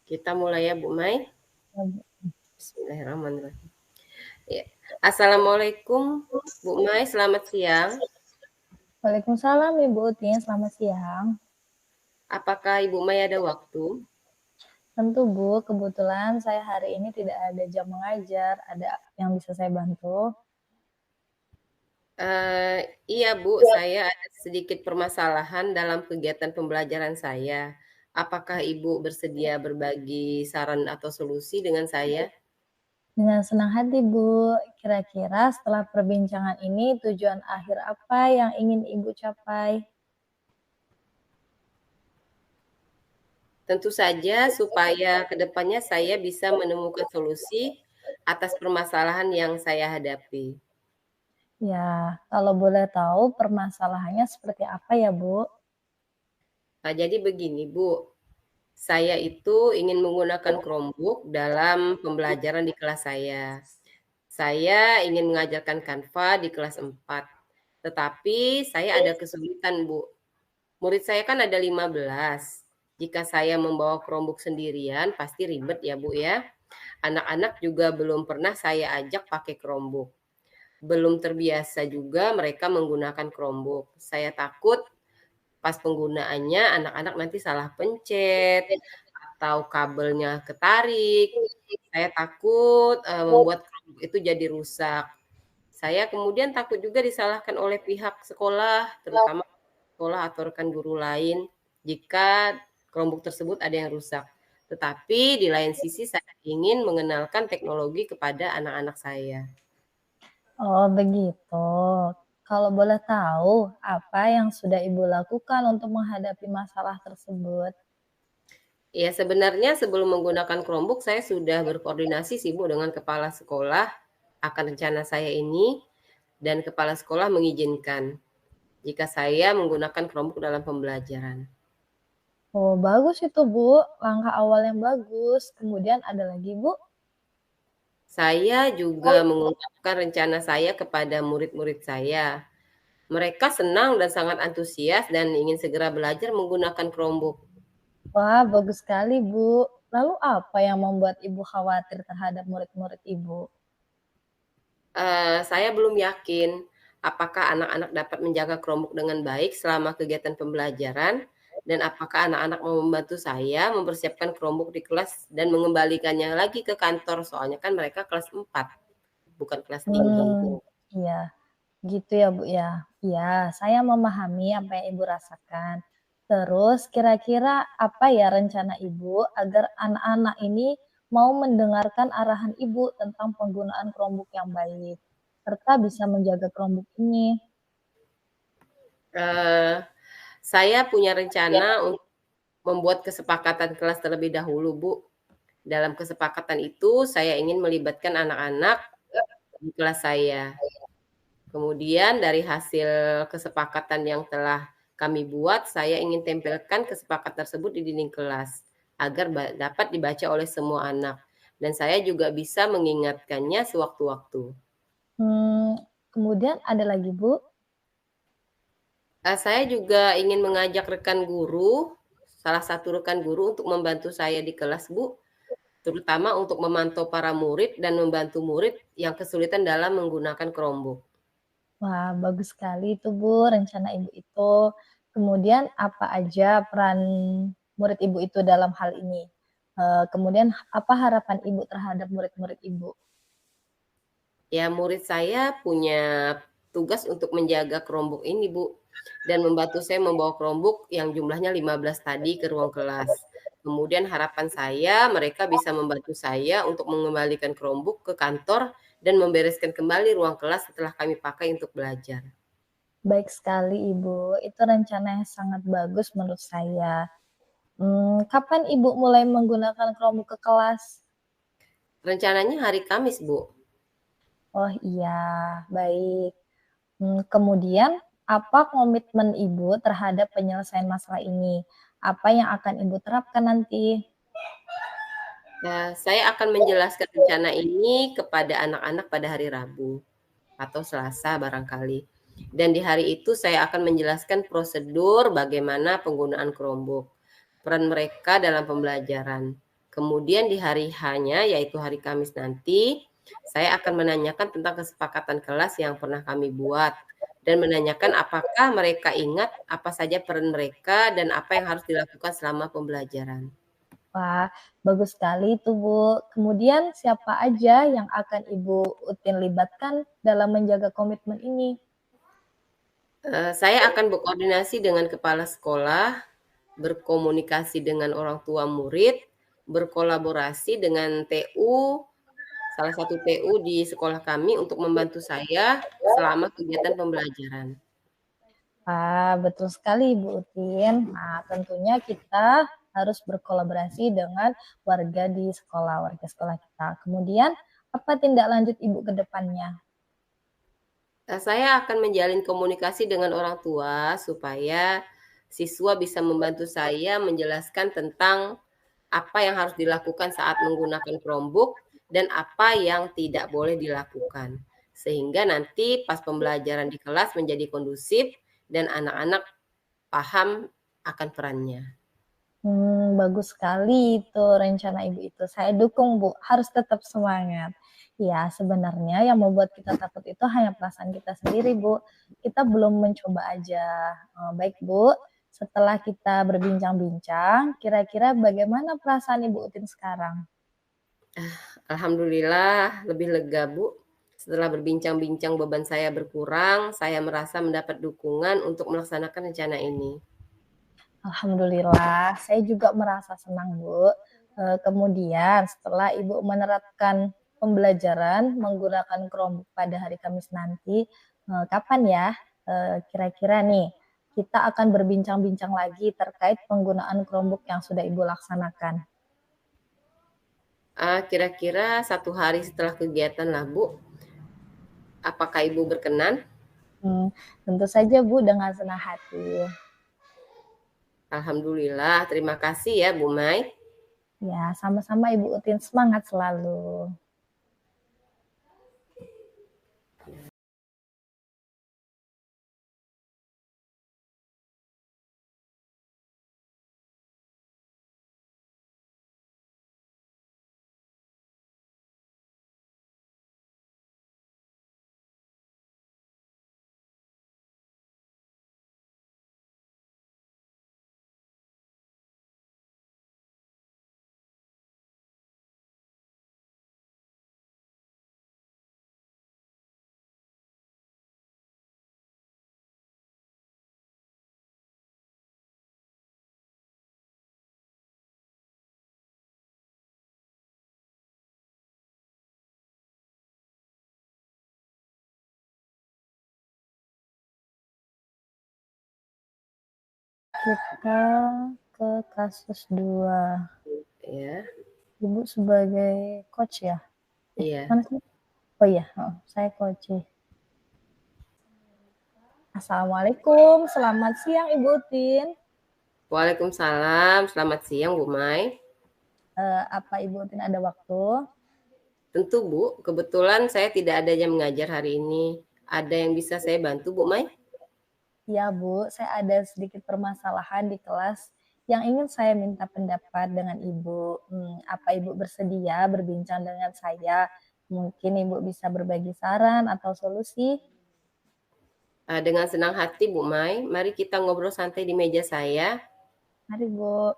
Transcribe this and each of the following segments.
Kita mulai ya Bu Mai. Ya, Bismillahirrahmanirrahim. Ya. Assalamualaikum Bu Mai, selamat siang. Waalaikumsalam Ibu Utin, selamat siang. Apakah Ibu Mai ada waktu? Tentu Bu, kebetulan saya hari ini tidak ada jam mengajar, ada yang bisa saya bantu? Iya Bu, saya ada sedikit permasalahan dalam kegiatan pembelajaran saya. Apakah Ibu bersedia berbagi saran atau solusi dengan saya? Dengan senang hati Bu, kira-kira setelah perbincangan ini tujuan akhir apa yang ingin Ibu capai? Tentu saja supaya ke depannya saya bisa menemukan solusi atas permasalahan yang saya hadapi. Ya, kalau boleh tahu permasalahannya seperti apa ya Bu? Nah, jadi begini Bu, saya itu ingin menggunakan Chromebook dalam pembelajaran di kelas saya. Saya ingin mengajarkan Canva di kelas 4, tetapi saya ada kesulitan Bu. Murid saya kan ada 15. Jika saya membawa Chromebook sendirian pasti ribet ya Bu ya. Anak-anak juga belum pernah saya ajak pakai Chromebook. Belum terbiasa juga mereka menggunakan Chromebook. Saya takut pas penggunaannya anak-anak nanti salah pencet atau kabelnya ketarik. Saya takut membuat Chromebook itu jadi rusak. Saya kemudian takut juga disalahkan oleh pihak sekolah, terutama sekolah atau rekan guru lain jika Chromebook tersebut ada yang rusak. Tetapi di lain sisi saya ingin mengenalkan teknologi kepada anak-anak saya. Oh begitu. Kalau boleh tahu, apa yang sudah Ibu lakukan untuk menghadapi masalah tersebut? Ya sebenarnya sebelum menggunakan Chromebook saya sudah berkoordinasi sih Bu dengan kepala sekolah akan rencana saya ini dan kepala sekolah mengizinkan jika saya menggunakan Chromebook dalam pembelajaran. Oh, bagus itu, Bu. Langkah awal yang bagus. Kemudian ada lagi, Bu? Saya juga mengungkapkan rencana saya kepada murid-murid saya. Mereka senang dan sangat antusias dan ingin segera belajar menggunakan Chromebook. Wah, bagus sekali, Bu. Lalu apa yang membuat Ibu khawatir terhadap murid-murid Ibu? Saya belum yakin apakah anak-anak dapat menjaga Chromebook dengan baik selama kegiatan pembelajaran dan apakah anak-anak mau membantu saya mempersiapkan Chromebook di kelas dan mengembalikannya lagi ke kantor, soalnya kan mereka kelas 4, bukan kelas tinggi. Iya, gitu ya, Bu, ya. Iya, saya memahami apa yang Ibu rasakan. Terus kira-kira apa ya rencana Ibu agar anak-anak ini mau mendengarkan arahan Ibu tentang penggunaan Chromebook yang baik, serta bisa menjaga Chromebook ini? Eee, saya punya rencana untuk membuat kesepakatan kelas terlebih dahulu, Bu. Dalam kesepakatan itu saya ingin melibatkan anak-anak di kelas saya. Kemudian dari hasil kesepakatan yang telah kami buat, saya ingin tempelkan kesepakatan tersebut di dinding kelas agar dapat dibaca oleh semua anak dan saya juga bisa mengingatkannya sewaktu-waktu. Mmm, kemudian ada lagi, Bu? Saya juga ingin mengajak rekan guru, salah satu rekan guru untuk membantu saya di kelas, Bu, terutama untuk memantau para murid dan membantu murid yang kesulitan dalam menggunakan Chromebook. Wah, bagus sekali itu, Bu, rencana Ibu itu. Kemudian apa aja peran murid Ibu itu dalam hal ini? Kemudian apa harapan Ibu terhadap murid-murid Ibu? Ya, murid saya punya tugas untuk menjaga Chromebook ini, Bu, dan membantu saya membawa Chromebook yang jumlahnya 15 tadi ke ruang kelas. Kemudian harapan saya mereka bisa membantu saya untuk mengembalikan Chromebook ke kantor dan membereskan kembali ruang kelas setelah kami pakai untuk belajar. Baik sekali, Ibu. Itu rencana yang sangat bagus menurut saya. Kapan Ibu mulai menggunakan Chromebook ke kelas? Rencananya hari Kamis, Bu. Oh iya, baik. Kemudian apa komitmen Ibu terhadap penyelesaian masalah ini? Apa yang akan Ibu terapkan nanti? Saya akan menjelaskan rencana ini kepada anak-anak pada hari Rabu atau Selasa barangkali. Dan di hari itu saya akan menjelaskan prosedur bagaimana penggunaan Chromebook, peran mereka dalam pembelajaran. Kemudian di hari H-nya, yaitu hari Kamis nanti, saya akan menanyakan tentang kesepakatan kelas yang pernah kami buat dan menanyakan apakah mereka ingat apa saja peran mereka dan apa yang harus dilakukan selama pembelajaran. Wah, bagus sekali itu, Bu. Kemudian siapa aja yang akan Ibu Utin libatkan dalam menjaga komitmen ini? Saya akan berkoordinasi dengan kepala sekolah, berkomunikasi dengan orang tua murid, berkolaborasi dengan TU, salah satu TU di sekolah kami untuk membantu saya selama kegiatan pembelajaran. Ah, betul sekali Ibu Utin. Nah, tentunya kita harus berkolaborasi dengan warga sekolah kita. Kemudian, apa tindak lanjut Ibu ke depannya? Saya akan menjalin komunikasi dengan orang tua supaya siswa bisa membantu saya menjelaskan tentang apa yang harus dilakukan saat menggunakan Chromebook dan apa yang tidak boleh dilakukan. Sehingga nanti pas pembelajaran di kelas menjadi kondusif dan anak-anak paham akan perannya. Bagus sekali itu rencana Ibu itu. Saya dukung, Bu. Harus tetap semangat. Ya, sebenarnya yang membuat kita takut itu hanya perasaan kita sendiri, Bu. Kita belum mencoba aja. Baik, Bu. Setelah kita berbincang-bincang, kira-kira bagaimana perasaan Ibu Utin sekarang? Alhamdulillah lebih lega, Bu. Setelah berbincang-bincang beban saya berkurang, saya merasa mendapat dukungan untuk melaksanakan rencana ini. Alhamdulillah, saya juga merasa senang, Bu. Kemudian setelah Ibu menerapkan pembelajaran menggunakan Chromebook pada hari Kamis nanti, kapan ya, kira-kira nih, kita akan berbincang-bincang lagi terkait penggunaan Chromebook yang sudah Ibu laksanakan? Kira-kira 1 hari setelah kegiatan lah, Bu. Apakah Ibu berkenan? Tentu saja, Bu, dengan senang hati. Alhamdulillah, terima kasih ya, Bu Mai. Ya, sama-sama Ibu Utin, semangat selalu. Kita ke kasus 2. Ya, Ibu sebagai coach ya? iya. Mana sih? Oh iya, saya coach. Assalamualaikum, selamat siang Ibu Utin. Waalaikumsalam, selamat siang, Bu Mai. Apa Ibu Utin ada waktu? Tentu, Bu. Kebetulan saya tidak ada jam mengajar hari ini. Ada yang bisa saya bantu, Bu Mai? Ya Bu, saya ada sedikit permasalahan di kelas yang ingin saya minta pendapat dengan Ibu. Apa Ibu bersedia berbincang dengan saya? Mungkin Ibu bisa berbagi saran atau solusi? Dengan senang hati, Bu Mai. Mari kita ngobrol santai di meja saya. Mari Bu.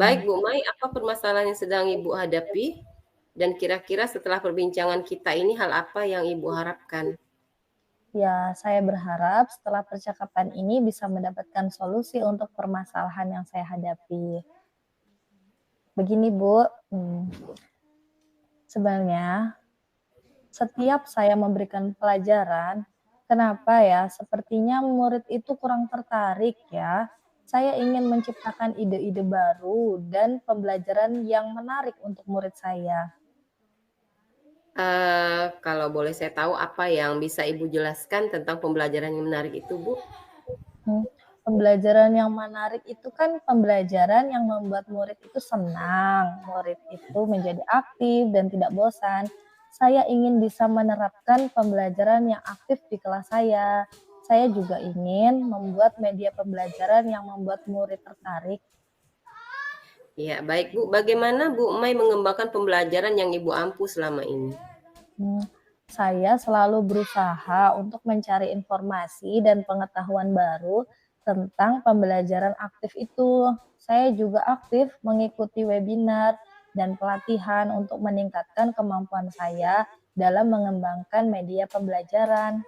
Baik, Hmm, Bu Mai, apa permasalahan yang sedang Ibu hadapi? Dan kira-kira setelah perbincangan kita ini hal apa yang Ibu harapkan? Ya, saya berharap setelah percakapan ini bisa mendapatkan solusi untuk permasalahan yang saya hadapi. Begini Bu, sebenarnya setiap saya memberikan pelajaran, kenapa ya, sepertinya murid itu kurang tertarik ya. Saya ingin menciptakan ide-ide baru dan pembelajaran yang menarik untuk murid saya. Kalau boleh saya tahu apa yang bisa Ibu jelaskan tentang pembelajaran yang menarik itu, Bu? Pembelajaran yang menarik itu kan pembelajaran yang membuat murid itu senang, murid itu menjadi aktif dan tidak bosan. Saya ingin bisa menerapkan pembelajaran yang aktif di kelas saya. Saya juga ingin membuat media pembelajaran yang membuat murid tertarik. Ya, baik Bu. Bagaimana Bu Mai mengembangkan pembelajaran yang Ibu ampu selama ini? Hmm, saya selalu berusaha untuk mencari informasi dan pengetahuan baru tentang pembelajaran aktif itu. Saya juga aktif mengikuti webinar dan pelatihan untuk meningkatkan kemampuan saya dalam mengembangkan media pembelajaran.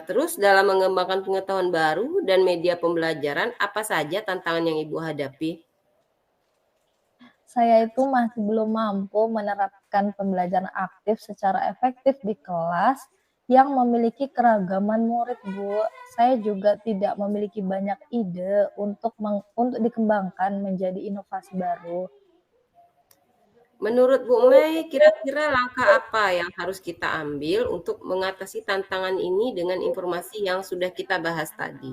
Terus dalam mengembangkan pengetahuan baru dan media pembelajaran, apa saja tantangan yang Ibu hadapi? Saya itu masih belum mampu menerapkan pembelajaran aktif secara efektif di kelas yang memiliki keragaman murid, Bu. Saya juga tidak memiliki banyak ide untuk dikembangkan menjadi inovasi baru. Menurut Bu Mai, kira-kira langkah apa yang harus kita ambil untuk mengatasi tantangan ini dengan informasi yang sudah kita bahas tadi?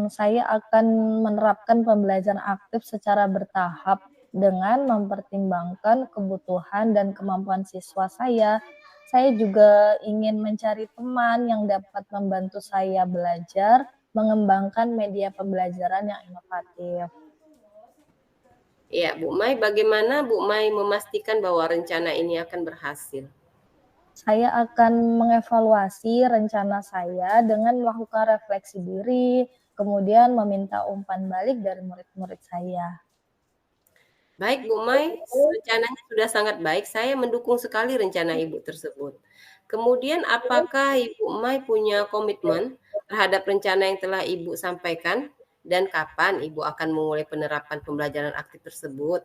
Saya akan menerapkan pembelajaran aktif secara bertahap dengan mempertimbangkan kebutuhan dan kemampuan siswa saya. Saya juga ingin mencari teman yang dapat membantu saya belajar mengembangkan media pembelajaran yang inovatif. Ya, Bu Mai, bagaimana Bu Mai memastikan bahwa rencana ini akan berhasil? Saya akan mengevaluasi rencana saya dengan melakukan refleksi diri, kemudian meminta umpan balik dari murid-murid saya. Baik Bu Mai, rencananya sudah sangat baik. Saya mendukung sekali rencana Ibu tersebut. Kemudian apakah Ibu Mai punya komitmen terhadap rencana yang telah Ibu sampaikan dan kapan Ibu akan memulai penerapan pembelajaran aktif tersebut?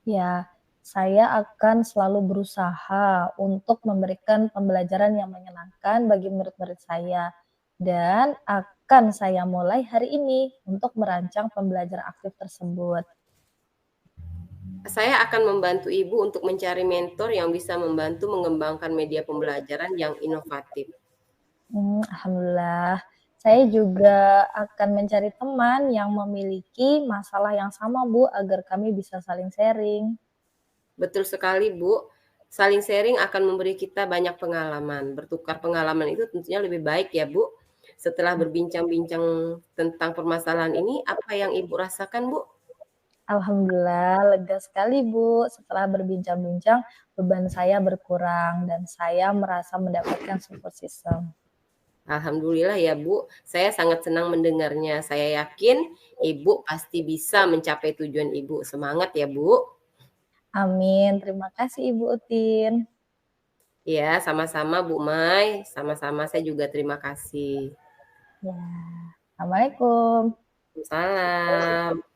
Ya, saya akan selalu berusaha untuk memberikan pembelajaran yang menyenangkan bagi murid-murid saya, dan akan saya mulai hari ini untuk merancang pembelajaran aktif tersebut. Saya akan membantu Ibu untuk mencari mentor yang bisa membantu mengembangkan media pembelajaran yang inovatif. Alhamdulillah. Saya juga akan mencari teman yang memiliki masalah yang sama, Bu, agar kami bisa saling sharing. Betul sekali, Bu. Saling sharing akan memberi kita banyak pengalaman. Bertukar pengalaman itu tentunya lebih baik ya, Bu. Setelah berbincang-bincang tentang permasalahan ini, apa yang Ibu rasakan, Bu? Alhamdulillah, lega sekali, Bu. Setelah berbincang-bincang, beban saya berkurang dan saya merasa mendapatkan support system. Alhamdulillah ya, Bu. Saya sangat senang mendengarnya. Saya yakin Ibu pasti bisa mencapai tujuan Ibu. Semangat ya, Bu. Amin. Terima kasih, Ibu Utin. Ya, sama-sama Bu Mai. Sama-sama saya juga terima kasih. Ya, Assalamualaikum. Salam.